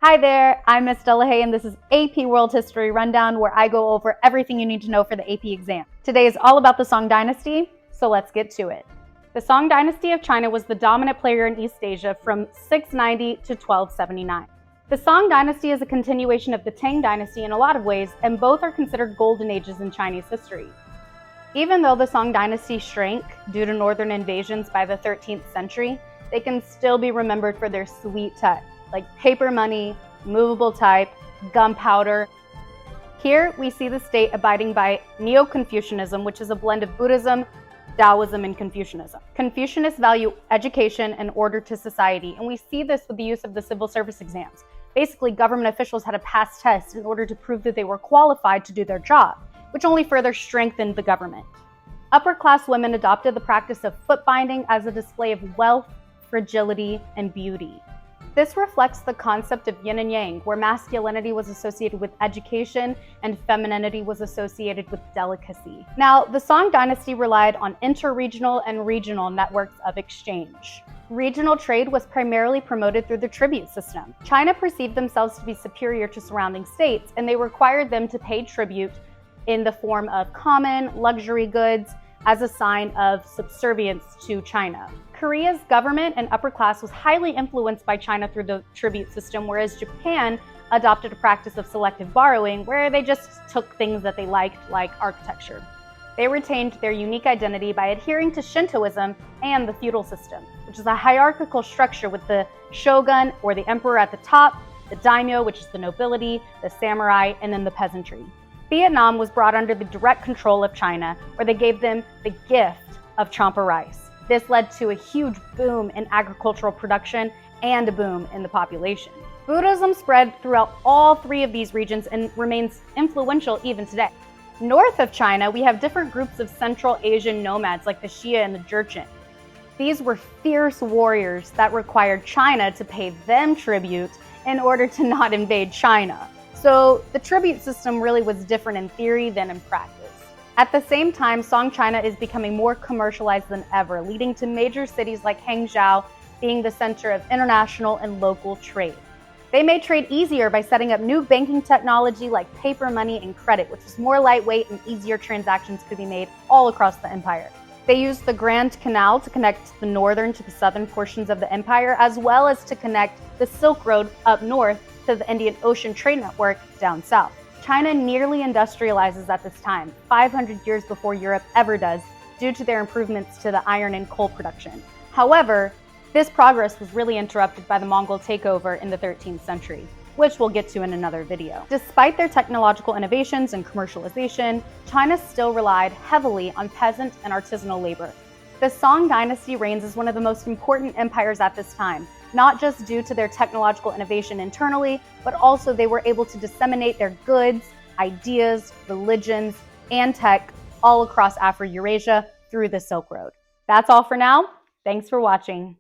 Hi there, I'm Miss Delahaye and this is AP World History Rundown, where I go over everything you need to know for the AP exam. Today is all about the Song Dynasty, so let's get to it. The Song Dynasty of China was the dominant player in East Asia from 690 to 1279. The Song Dynasty is a continuation of the Tang Dynasty in a lot of ways, and both are considered golden ages in Chinese history. Even though the Song Dynasty shrank due to northern invasions by the 13th century, they can still be remembered for their sweet tech, like paper money, movable type, gunpowder. Here we see the state abiding by Neo-Confucianism, which is a blend of Buddhism, Taoism, and Confucianism. Confucianists value education and order to society, and we see this with the use of the civil service exams. Basically, government officials had to pass tests in order to prove that they were qualified to do their job, which only further strengthened the government. Upper-class women adopted the practice of foot binding as a display of wealth, fragility, and beauty. This reflects the concept of yin and yang, where masculinity was associated with education and femininity was associated with delicacy. Now, the Song Dynasty relied on interregional and regional networks of exchange. Regional trade was primarily promoted through the tribute system. China perceived themselves to be superior to surrounding states, and they required them to pay tribute in the form of common luxury goods as a sign of subservience to China. Korea's government and upper class was highly influenced by China through the tribute system, whereas Japan adopted a practice of selective borrowing, where they just took things that they liked, like architecture. They retained their unique identity by adhering to Shintoism and the feudal system, which is a hierarchical structure with the shogun, or the emperor, at the top, the daimyo, which is the nobility, the samurai, and then the peasantry. Vietnam was brought under the direct control of China, where they gave them the gift of champa rice. This led to a huge boom in agricultural production and a boom in the population. Buddhism spread throughout all three of these regions and remains influential even today. North of China, we have different groups of Central Asian nomads like the Xia and the Jurchen. These were fierce warriors that required China to pay them tribute in order to not invade China. So the tribute system really was different in theory than in practice. At the same time, Song China is becoming more commercialized than ever, leading to major cities like Hangzhou being the center of international and local trade. They made trade easier by setting up new banking technology like paper money and credit, which was more lightweight and easier transactions could be made all across the empire. They used the Grand Canal to connect the northern to the southern portions of the empire, as well as to connect the Silk Road up north to the Indian Ocean trade network down south. China nearly industrializes at this time, 500 years before Europe ever does, due to their improvements to the iron and coal production. However, this progress was really interrupted by the Mongol takeover in the 13th century, which we'll get to in another video. Despite their technological innovations and commercialization, China still relied heavily on peasant and artisanal labor. The Song Dynasty reigns as one of the most important empires at this time, not just due to their technological innovation internally, but also they were able to disseminate their goods, ideas, religions, and tech all across Afro-Eurasia through the Silk Road. That's all for now. Thanks for watching.